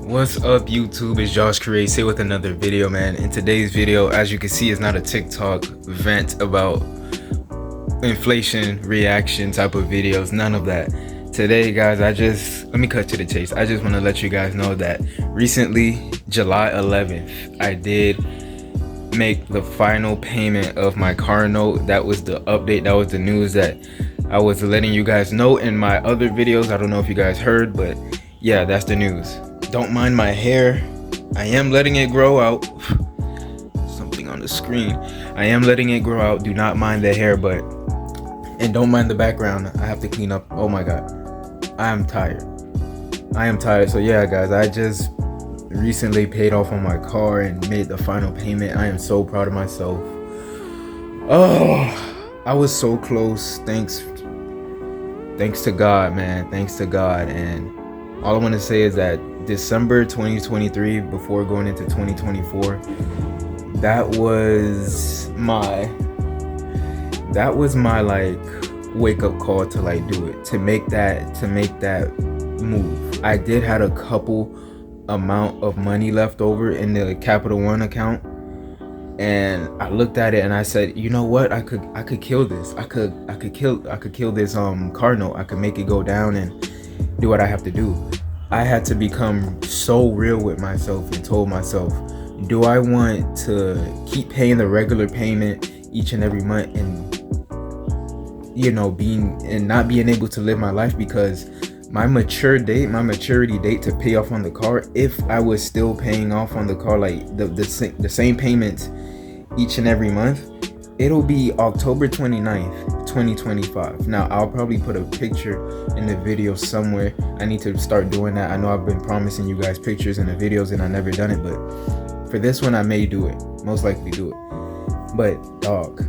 What's up, YouTube? It's Josh Creates here with another video, man. In today's video, as you can see, it's not a TikTok vent about inflation reaction type of videos, none of that. Today, guys, let me cut to the chase. I just want to let you guys know that recently, July 11th, I did make the final payment of my car note. That was the update, that was the news that I was letting you guys know in my other videos. I don't know if you guys heard, but yeah, that's the news. Don't mind my hair. I am letting it grow out. Something on the screen. I am letting it grow out. Do not mind the hair, and don't mind the background. I have to clean up. Oh my god. I am tired. So yeah, guys, I just recently paid off on my car and made the final payment. I am so proud of myself. Oh, I was so close. Thanks to God, man. Thanks to God. And all I want to say is that December 2023, before going into 2024, that was my like wake up call to like do it, to make that move. I did had a couple amount of money left over in the Capital One account, and I looked at it and I said, you know what, I could kill this. I could kill this car note. I could make it go down and do what I have to do. I had to become so real with myself and told myself, do I want to keep paying the regular payment each and every month and not being able to live my life? Because my maturity date to pay off on the car, if I was still paying off on the car like the same payments each and every month, it'll be October 29th, 2025. Now, I'll probably put a picture in the video somewhere. I need to start doing that. I know I've been promising you guys pictures in the videos and I've never done it, but for this one, I may do it. Most likely do it. But, dog.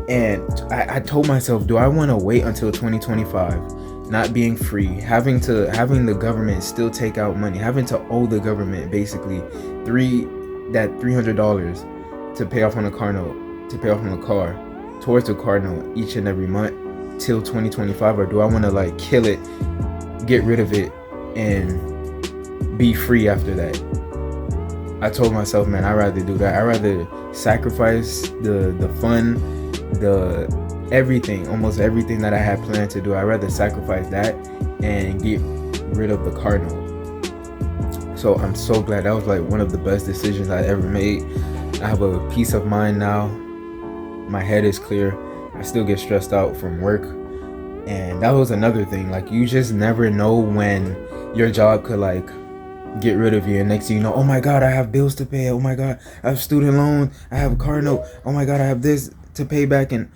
And I told myself, do I want to wait until 2025, not being free, having the government still take out money, having to owe the government basically $300 to pay off on a car note, to pay off on the car, towards the car note each and every month till 2025? Or do I want to like kill it, get rid of it, and be free after that? I told myself, man, I'd rather do that. I'd rather sacrifice the fun, almost everything that I had planned to do. I'd rather sacrifice that and get rid of the car note. So I'm so glad. That was like one of the best decisions I ever made. I have a peace of mind now. My head is clear. I still get stressed out from work, and that was another thing. Like, you just never know when your job could like get rid of you, and next thing you know, oh my god, I have bills to pay. Oh my god, I have student loan. I have a car note. Oh my god, I have this to pay back, and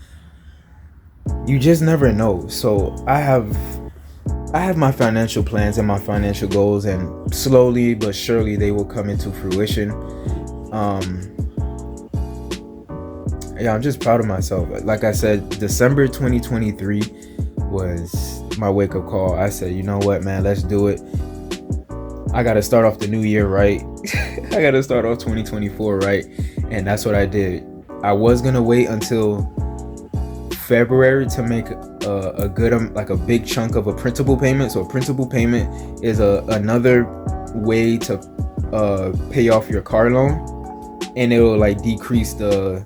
you just never know. So I have my financial plans and my financial goals, and slowly but surely they will come into fruition. Yeah, I'm just proud of myself. Like I said, December 2023 was my wake-up call. I said, you know what, man, let's do it. I gotta start off the new year right. I gotta start off 2024 right, and that's what I did. I was gonna wait until February to make a good like a big chunk of a principal payment. So a principal payment is another way to pay off your car loan, and it will like decrease the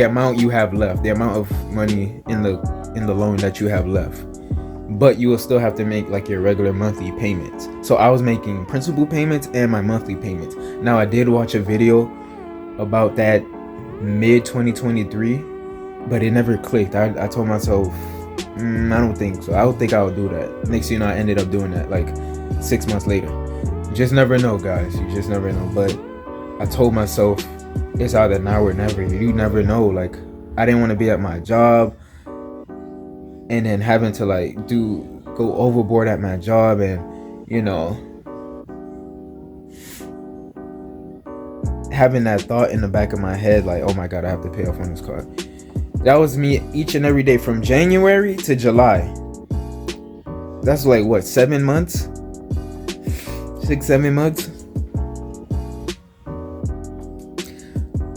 amount you have left, the amount of money in the loan that you have left. But you will still have to make like your regular monthly payments. So I was making principal payments and my monthly payments. Now, I did watch a video about that mid 2023, but it never clicked. I told myself, I don't think so. I don't think I would do that. Next thing you know, I ended up doing that like 6 months later. You just never know, guys. You just never know. But I told myself, it's either now or never. You never know. Like, I didn't want to be at my job and then having to like go overboard at my job, and having that thought in the back of my head like, oh my god, I have to pay off on this car. That was me each and every day from January to July. That's like what, 7 months? 6-7 months.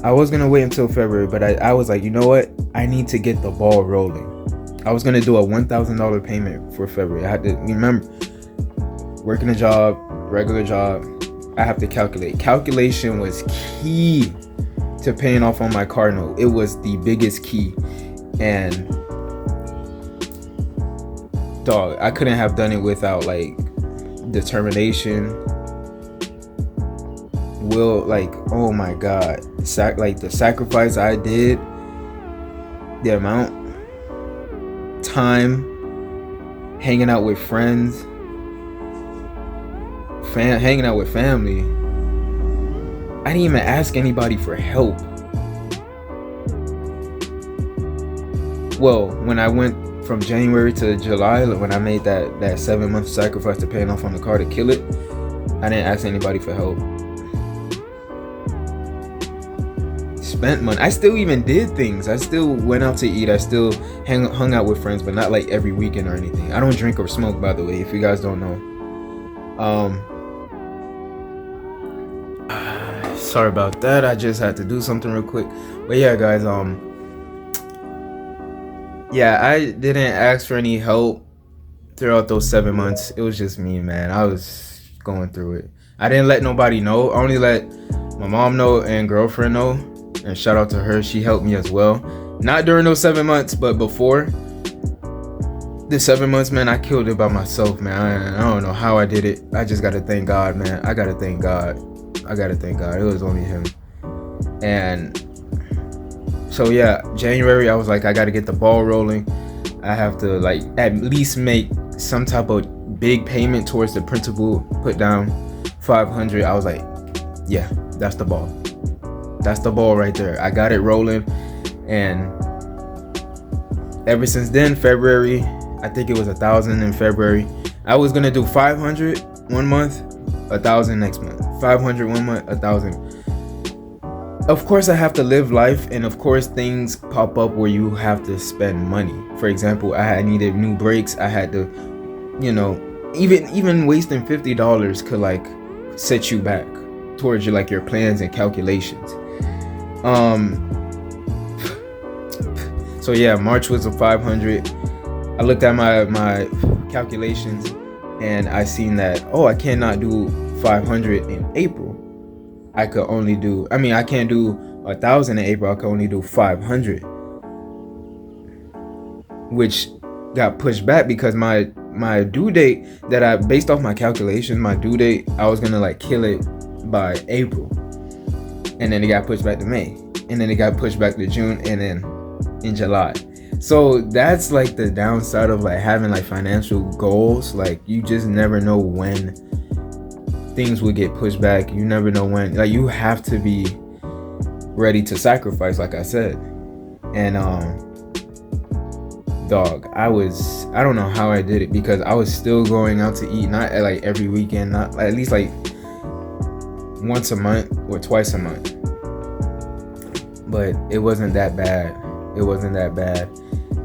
I was gonna wait until February, but I was like, you know what? I need to get the ball rolling. I was gonna do a $1,000 payment for February. I had to remember working a job, regular job. I have to calculate. Calculation was key to paying off on my car note. It was the biggest key. And dog, I couldn't have done it without like determination, will, like, oh my god, like the sacrifice I did, the amount time hanging out with friends, hanging out with family. I didn't even ask anybody for help. Well, when I went from January to July, when I made that 7-month sacrifice to paying off on the car to kill it, I didn't ask anybody for help. Spent money. I still even did things. I still went out to eat. I still hung out with friends, but not like every weekend or anything. I don't drink or smoke, by the way, if you guys don't know. Sorry about that. I just had to do something real quick. But yeah, guys, yeah, I didn't ask for any help throughout those 7 months. It was just me, man. I was going through it. I didn't let nobody know. I only let my mom know and girlfriend know. And shout out to her. She helped me as well. Not during those 7 months, but before the 7 months, man, I killed it by myself, man. I don't know how I did it. I just gotta thank God, man. I gotta thank God. It was only him. And so yeah, January, I was like, I gotta get the ball rolling. I have to like at least make some type of big payment towards the principal. Put down $500. I was like, yeah, that's the ball. That's the ball right there. I got it rolling. And ever since then, February, I think it was 1,000 in February. I was gonna do 500 one month, 1,000 next month. 500 one month, 1,000. Of course, I have to live life, and of course, things pop up where you have to spend money. For example, I needed new brakes. I had to, you know, even wasting $50 could like set you back towards your like your plans and calculations. So yeah, March was a 500. I looked at my calculations and I seen that, oh, I cannot do 500 in April. I can't do 1,000 in April. I can only do 500, which got pushed back because my due date that I based off my calculations, my due date, I was gonna like kill it by April, and then it got pushed back to May, and then it got pushed back to June, and then in July. So that's like the downside of like having like financial goals. Like you just never know when things will get pushed back. You never know when, like you have to be ready to sacrifice, like I said. And dog, I don't know how I did it, because I was still going out to eat, not like every weekend, not at least like once a month or twice a month. But it wasn't that bad.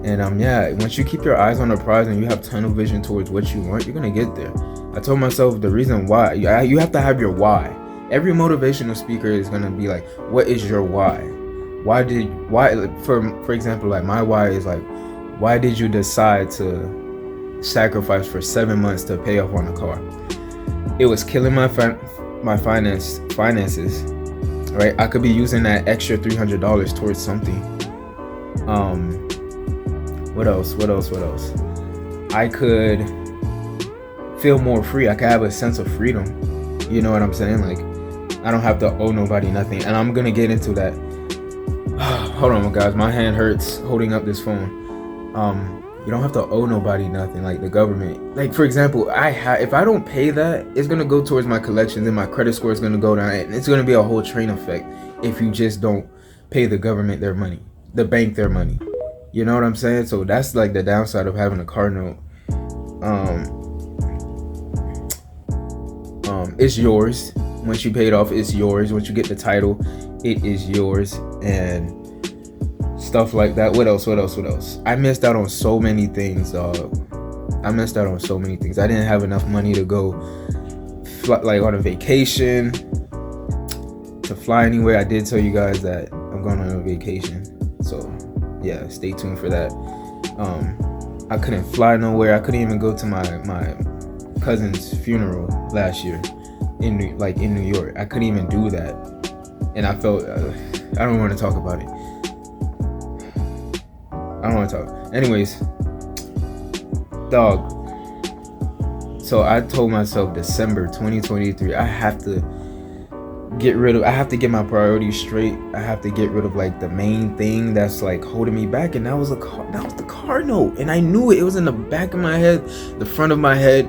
And yeah, once you keep your eyes on the prize and you have tunnel vision towards what you want, you're gonna get there. I told myself the reason why, you have to have your why. Every motivational speaker is gonna be like, what is your why? For example, like my why is like, why did you decide to sacrifice for 7 months to pay off on a car? It was killing my finances, right? I could be using that extra $300 towards something. What else? I could feel more free. I could have a sense of freedom. You know what I'm saying? Like, I don't have to owe nobody nothing. And I'm gonna get into that. Hold on, guys. My hand hurts holding up this phone. You don't have to owe nobody nothing, like the government. Like, for example, if I don't pay that, it's gonna go towards my collections and my credit score is gonna go down. And it's gonna be a whole train effect if you just don't pay the government their money, the bank their money. You know what I'm saying? So that's like the downside of having a car note. It's yours. Once you pay it off, it's yours. Once you get the title, it is yours. And stuff like that. What else? I missed out on so many things, dog. I didn't have enough money to go like on a vacation, to fly anywhere. I did tell you guys that I'm going on a vacation. So yeah, stay tuned for that. I couldn't fly nowhere. I couldn't even go to my cousin's funeral last year in New York. I couldn't even do that, and I felt I don't want to talk about it. I don't want to talk. Anyways, dog. So I told myself December 2023, I have to get my priorities straight. I have to get rid of like the main thing that's like holding me back, and that was the car note. And I knew it. It was in the back of my head, the front of my head.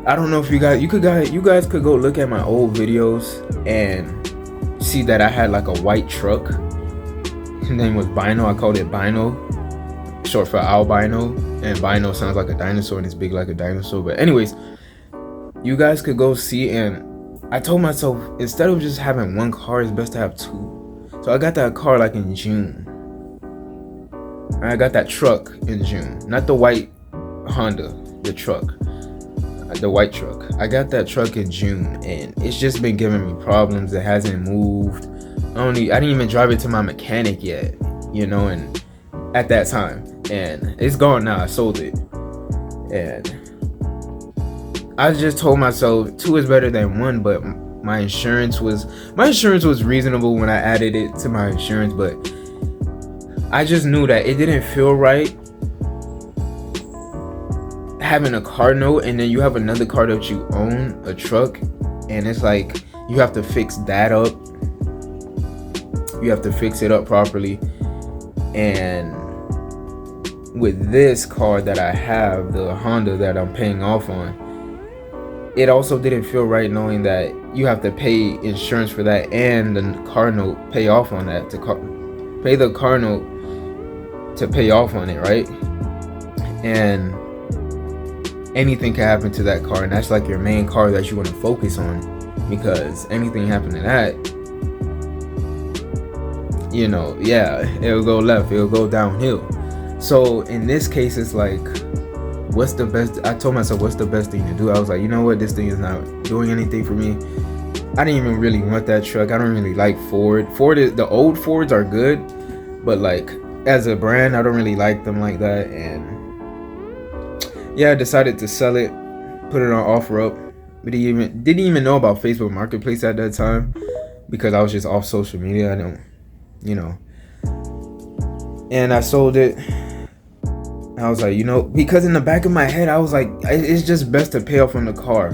I don't know if you guys could go look at my old videos and see that I had like a white truck. His name was Bino. I called it Bino, short for albino, and Bino sounds like a dinosaur and it's big like a dinosaur. But anyways, you guys could go see, and I told myself instead of just having one car, it's best to have two. So I got that car like in June. I got that truck in June, not the white Honda, the truck, the white truck. I got that truck in June, and it's just been giving me problems. It hasn't moved. I didn't even drive it to my mechanic yet, you know, and at that time, and it's gone now. I sold it, and I just told myself two is better than one. But my insurance was reasonable when I added it to my insurance, but I just knew that it didn't feel right having a car note and then you have another car that you own, a truck, and it's like you have to fix that up. You have to fix it up properly. And with this car that I have, the Honda that I'm paying off on, it also didn't feel right knowing that you have to pay insurance for that and the car note, pay off on that, pay the car note to pay off on it, right? And anything can happen to that car, and that's like your main car that you want to focus on, because anything happen to that, you know, yeah, it'll go left, it'll go downhill. So in this case, it's like, what's the best? I told myself, what's the best thing to do? I was like, you know what, this thing is not doing anything for me. I didn't even really want that truck. I don't really like Ford. The old Fords are good, but like as a brand, I don't really like them like that. And yeah, I decided to sell it, put it on OfferUp. But didn't even know about Facebook Marketplace at that time because I was just off social media. I don't, you know. And I sold it. I was like, you know, because in the back of my head, I was like, it's just best to pay off on the car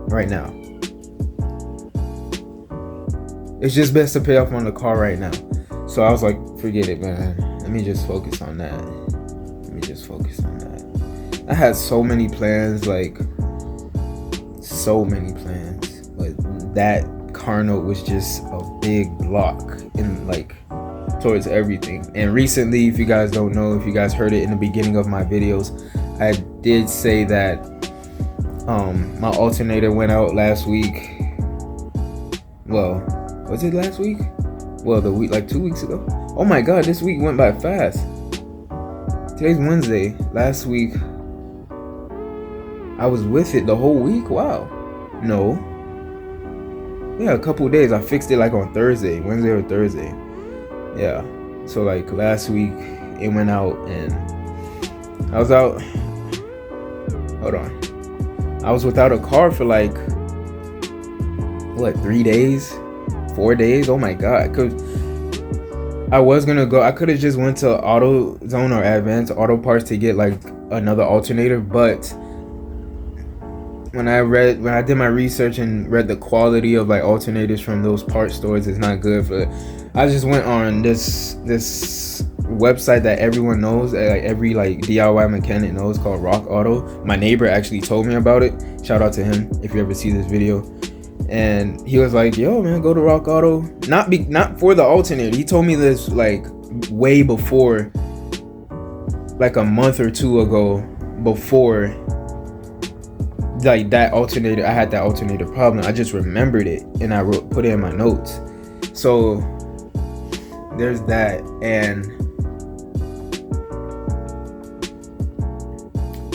right now. It's just best to pay off on the car right now. So I was like, forget it, man. Let me just focus on that. I had so many plans, like so many plans, but that car note was just a big block in like towards everything. And recently, if you guys don't know, if you guys heard it in the beginning of my videos, I did say that my alternator went out last week. Well, was it last week? Well, the week, like 2 weeks ago. Oh my god, this week went by fast. Today's Wednesday. Last week I was with it the whole week. Wow. No. Yeah, a couple of days. I fixed it like on Thursday, Wednesday or Thursday. Yeah. So like last week it went out and I was out. Hold on. I was without a car for like what, 3 days? 4 days? Oh my god. I was gonna go. I could have just went to AutoZone or Advanced Auto Parts to get like another alternator, but when I did my research and read the quality of like alternators from those part stores is not good for. I just went on this website that everyone knows, like every like DIY mechanic knows, called Rock Auto. My neighbor actually told me about it. Shout out to him if you ever see this video. And he was like, yo man, go to Rock Auto. Not for the alternator. He told me this like way before, like a month or two ago, before like that alternator, I had that alternator problem. I just remembered it and I put it in my notes. So there's that, and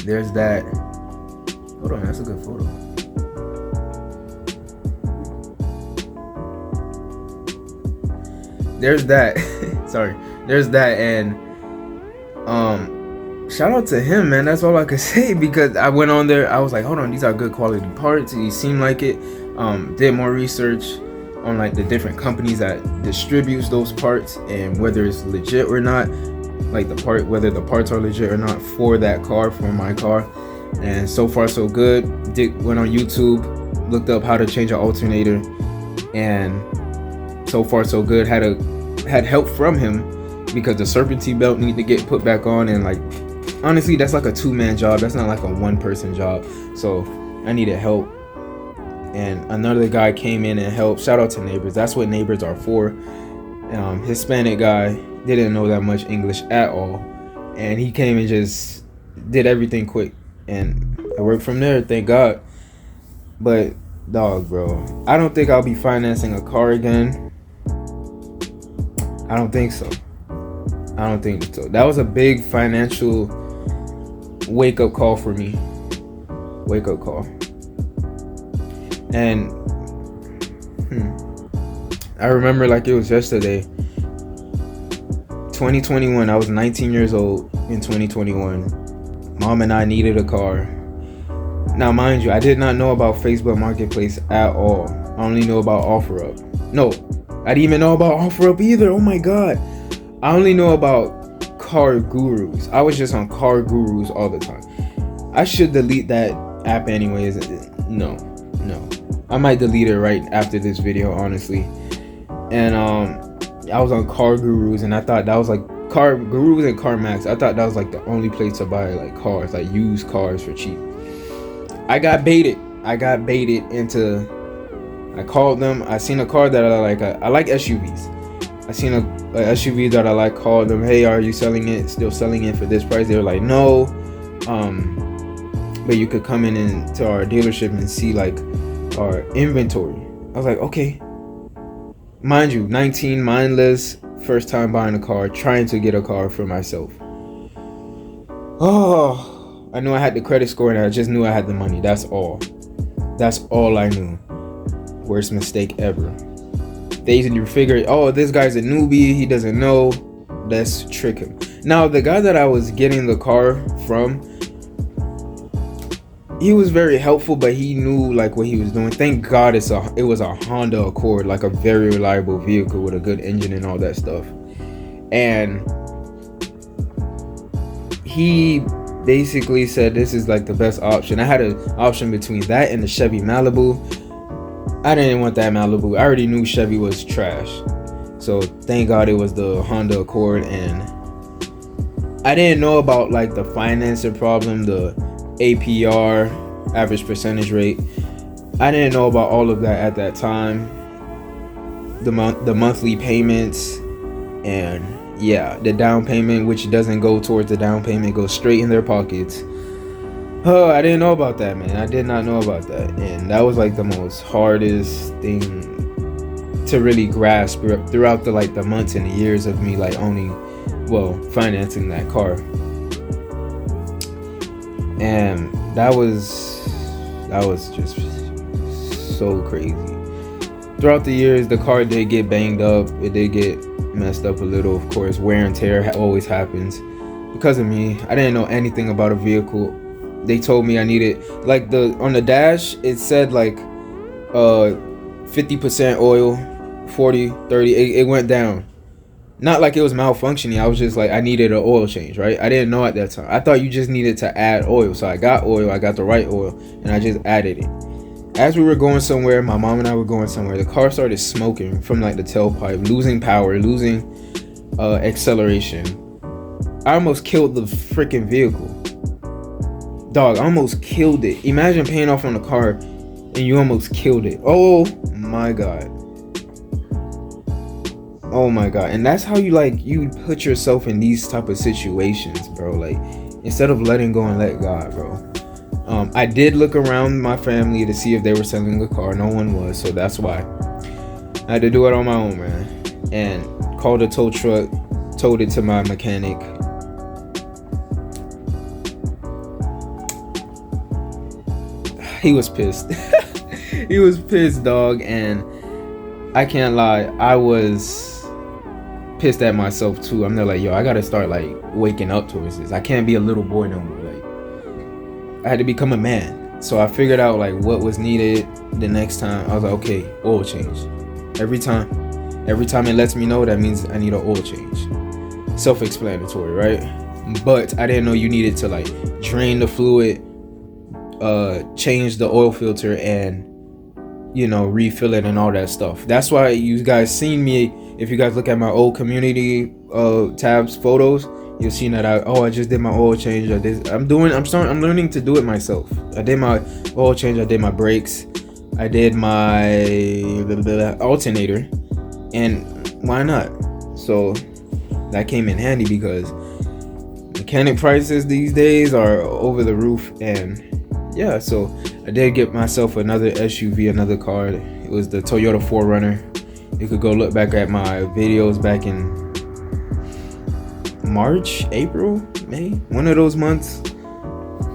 there's that. Hold on, that's a good photo. There's that. Sorry. There's that, and shout out to him, man. That's all I could say, because I went on there. I was like, hold on, these are good quality parts. He seemed like it. Did more research on like the different companies that distributes those parts and whether it's legit or not. Like whether the parts are legit or not for that car, for my car. And so far so good. Went on YouTube, looked up how to change an alternator, and so far so good. Had help from him because the serpentine belt needed to get put back on, and like honestly that's like a 2-man job. That's not like a 1-person job. So I needed help, and another guy came in and helped. Shout out to Neighbors. That's what Neighbors are for. Hispanic guy, didn't know that much English at all, and he came and just did everything quick, and I worked from there, thank God. But dog, bro, I don't think I'll be financing a car again. I don't think so. That was a big financial wake-up call for me. Wake-up call. And I remember like it was yesterday. 2021, I was 19 years old in 2021. Mom and I needed a car. Now, mind you, I did not know about Facebook Marketplace at all. I only knew about OfferUp. No, I didn't even know about OfferUp either. Oh my God. I only know about Car Gurus. I was just on Car Gurus all the time. I should delete that app anyways. No. I might delete it right after this video, honestly. And I was on Car Gurus, and I thought that was like Car Gurus and CarMax. I thought that was like the only place to buy like cars, like used cars for cheap. I got baited into. I called them. I seen a car that I like. I like SUVs. I seen a SUV that I like. Called them. Hey, are you selling it? Still selling it for this price? They were like, no. But you could come into our dealership and see like our inventory. I was like, okay. Mind you, 19, mindless, first time buying a car, trying to get a car for myself. Oh, I knew I had the credit score, and I just knew I had the money. That's all I knew. Worst mistake ever. They usually figure, oh, this guy's a newbie, he doesn't know, let's trick him. Now, the guy that I was getting the car from, he was very helpful, but he knew like what he was doing. Thank God it was a Honda Accord, like a very reliable vehicle with a good engine and all that stuff. And he basically said this is like the best option. I had an option between that and the Chevy Malibu. I didn't want that Malibu. I already knew Chevy was trash. So thank God it was the Honda Accord. And I didn't know about like the financing problem, the APR, average percentage rate. I didn't know about all of that at that time. The monthly payments, and yeah, the down payment, which doesn't go towards the down payment, goes straight in their pockets. Oh, I didn't know about that, man. I did not know about that. And that was like the most hardest thing to really grasp throughout the months and the years of me like financing that car. And that was just so crazy. Throughout the years, the car did get banged up. It did get messed up a little, of course. Wear and tear always happens because of me. I didn't know anything about a vehicle. They told me I needed like on the dash it said like 50% oil, 40, 30. It went down. Not like it was malfunctioning. I was just like, I needed an oil change, right? I didn't know at that time. I thought you just needed to add oil. So I got oil. I got the right oil, and I just added it. As we were going somewhere, my mom and I were going somewhere, the car started smoking from like the tailpipe, losing power, losing acceleration. I almost killed the freaking vehicle. Dog, I almost killed it. Imagine paying off on a car and you almost killed it. Oh my God. Oh my God. And that's how you put yourself in these type of situations, bro. Like, instead of letting go and let God, bro. I did look around my family to see if they were selling a car. No one was, so that's why I had to do it on my own, man. And called a tow truck, towed it to my mechanic. He was pissed. He was pissed, dog. And I can't lie, I was pissed at myself too. I'm there like, yo, I gotta start like waking up towards this. I can't be a little boy no more. Like, I had to become a man. So I figured out like what was needed the next time. I was like, okay, oil change. Every time it lets me know, that means I need an oil change. Self-explanatory, right? But I didn't know you needed to like drain the fluid, change the oil filter, and refill it and all that stuff. That's why you guys seen me. If you guys look at my old community tabs photos, you'll see that I just did my oil change. I'm learning to do it myself. I did my oil change, I did my brakes, I did my alternator, and why not? So that came in handy because mechanic prices these days are over the roof. And yeah, so I did get myself another SUV, another car. It was the Toyota 4Runner. You could go look back at my videos back in March, April, May, one of those months,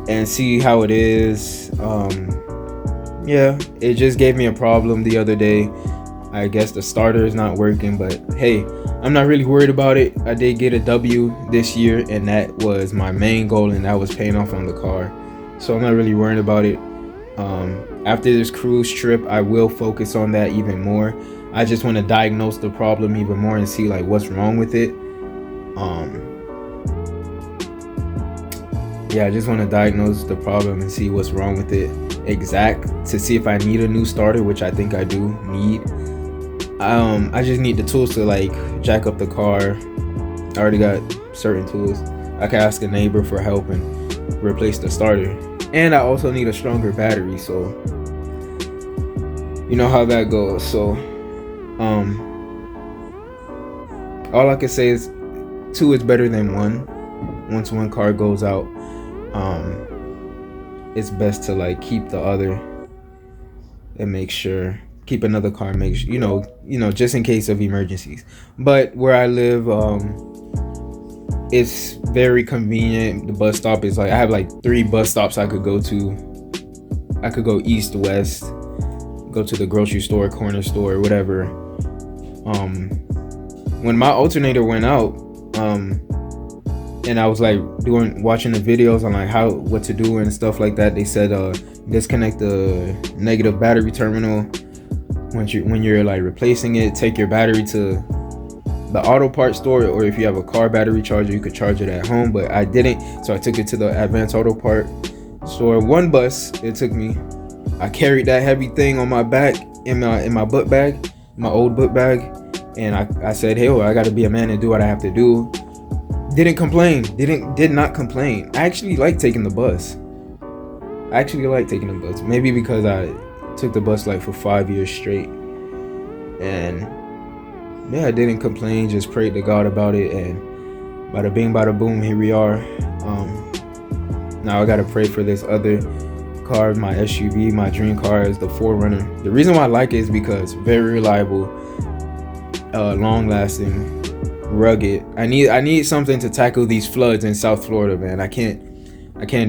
and see how it is. Yeah, it just gave me a problem the other day. I guess the starter is not working, but hey, I'm not really worried about it. I did get a W this year, and that was my main goal, and that was paying off on the car. So I'm not really worried about it. After this cruise trip, I will focus on that even more. I just want to diagnose the problem even more and see like what's wrong with it. Yeah, I just want to diagnose the problem and see what's wrong with it to see if I need a new starter, which I think I do need. I just need the tools to like jack up the car. I already got certain tools. I can ask a neighbor for help and replace the starter. And I also need a stronger battery, so you know how that goes. So all I can say is 2 is better than 1. Once one car goes out, it's best to like keep the other and make sure keep another car, make sure, just in case of emergencies. But where I live, it's very convenient. The bus stop is like, I have like 3 bus stops I could go to. I could go east, west, go to the grocery store, corner store, whatever. When my alternator went out, and I was like watching the videos on like what to do and stuff like that, they said disconnect the negative battery terminal when you're like replacing it. Take your battery to the auto parts store, or if you have a car battery charger, you could charge it at home. But I didn't, so I took it to the advanced auto part store. 1 bus it took me. I carried that heavy thing on my back in my book bag, my old book bag, and I said, hey, I gotta be a man and do what I have to do. Did not complain. I actually like taking the bus. Maybe because I took the bus like for 5 years straight, and yeah, I didn't complain. Just prayed to God about it, and bada bing, bada boom, here we are. Now I gotta pray for this other car, my SUV. My dream car is the 4Runner. The reason why I like it is because very reliable, long lasting, rugged. I need something to tackle these floods in South Florida, man. I can't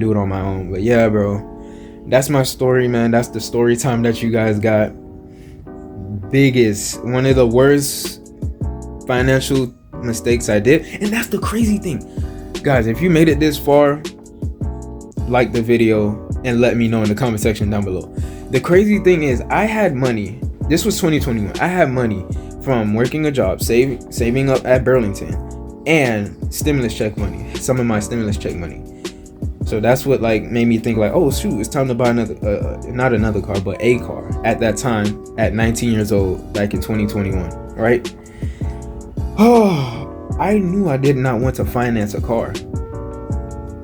do it on my own. But yeah, bro, that's my story, man. That's the story time that you guys got. One of the worst financial mistakes I did. And that's the crazy thing, guys. If you made it this far, like the video and let me know in the comment section down below. The crazy thing is, I had money. This was 2021. I had money from working a job, saving up at Burlington, and stimulus check money, some of my stimulus check money. So that's what like made me think like, oh shoot, it's time to buy another, not another car, but a car at that time at 19 years old, back in 2021, right? Oh, I knew I did not want to finance a car.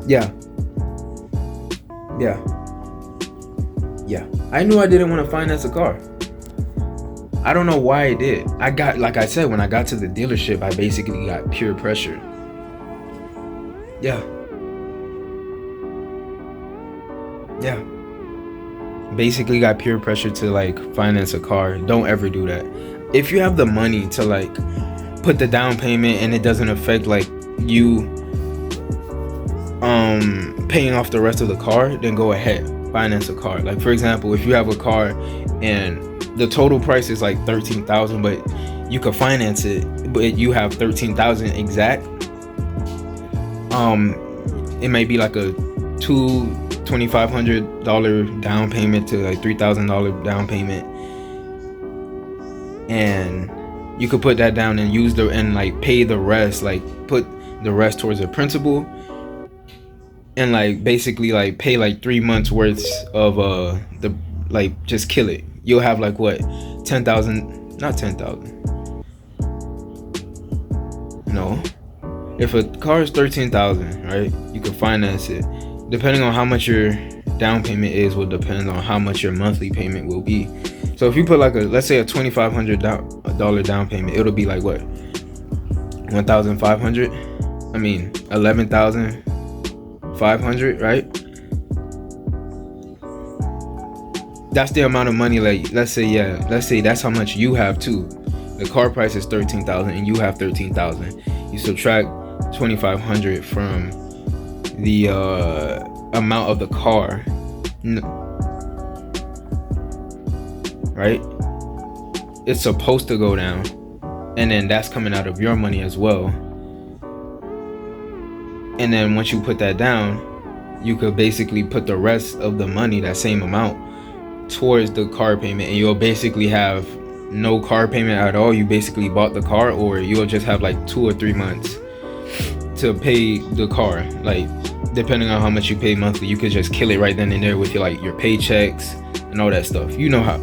Yeah. I knew I didn't want to finance a car. I don't know why I did. Like I said, when I got to the dealership, I basically got peer pressure. Yeah. Basically got peer pressure to like finance a car. Don't ever do that. If you have the money to like put the down payment and it doesn't affect like you paying off the rest of the car, then go ahead, finance a car. Like for example, if you have a car and the total price is like $13,000, but you could finance it, but you have 13,000 exact. It may be like a $2,500 down payment to like $3,000 down payment, and you could put that down and use and like pay the rest, like put the rest towards the principal, and like basically like pay like 3 months worth of the, like, just kill it. You'll have like what, 10,000, not 10,000, no, if a car is 13,000, right, you can finance it. Depending on how much your down payment is will depend on how much your monthly payment will be. So if you put like let's say a $2,500 down payment, it'll be like what, 1,500, I mean 11,500, right? That's the amount of money. Like, let's say that's how much you have too. The car price is 13,000 and you have 13,000. You subtract 2,500 from the amount of the car, right? It's supposed to go down, and then that's coming out of your money as well. And then once you put that down, you could basically put the rest of the money, that same amount, towards the car payment, and you'll basically have no car payment at all. You basically bought the car, or you'll just have like 2 or 3 months to pay the car. Like, depending on how much you pay monthly, you could just kill it right then and there with your paychecks and all that stuff. You know how,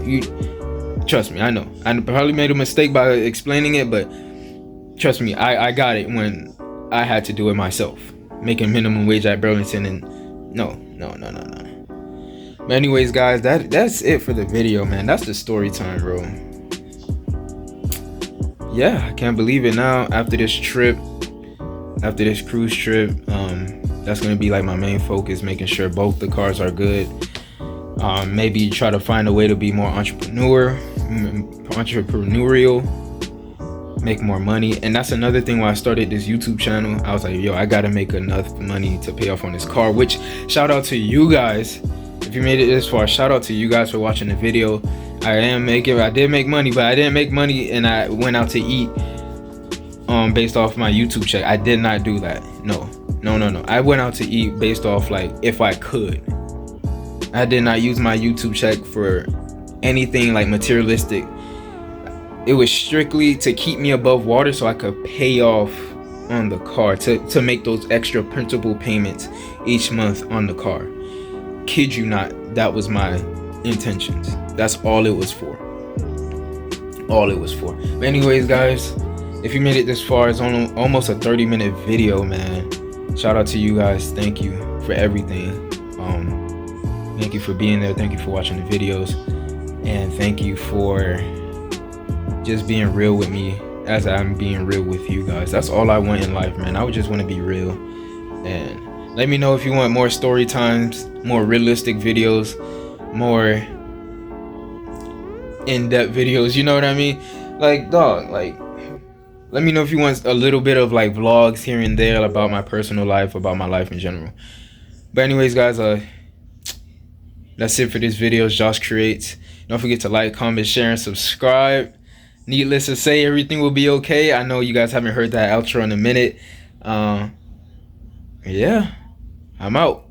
trust me, I know I probably made a mistake by explaining it, but trust me, I got it when I had to do it myself, making minimum wage at Burlington. And no. But anyways, guys, that's it for the video, man. That's the story time, bro. Yeah, I can't believe it now. After this cruise trip, that's gonna be like my main focus, making sure both the cars are good. Maybe try to find a way to be more entrepreneurial, make more money. And that's another thing why I started this YouTube channel. I was like, yo, I gotta make enough money to pay off on this car. Which, shout out to you guys. If you made it this far, shout out to you guys for watching the video. I did make money, but I didn't make money and I went out to eat based off my YouTube check. I did not do that. No. I went out to eat based off, like, if I could. I did not use my YouTube check for anything like materialistic. It was strictly to keep me above water so I could pay off on the car, to make those extra principal payments each month on the car. Kid you not, that was my intentions. That's all it was for. But anyways, guys, if you made it this far, it's almost a 30-minute video, man. Shout out to you guys. Thank you for everything. Thank you for being there. Thank you for watching the videos, and thank you for just being real with me as I'm being real with you guys. That's all I want in life, man. I would just want to be real. And let me know if you want more story times, more realistic videos, more in-depth videos, you know what I mean? Like, dog, like, let me know if you want a little bit of like vlogs here and there about my personal life, about my life in general. But anyways, guys, that's it for this video. It's Josh Creates. Don't forget to like, comment, share, and subscribe. Needless to say, everything will be okay. I know you guys haven't heard that outro in a minute. Yeah, I'm out.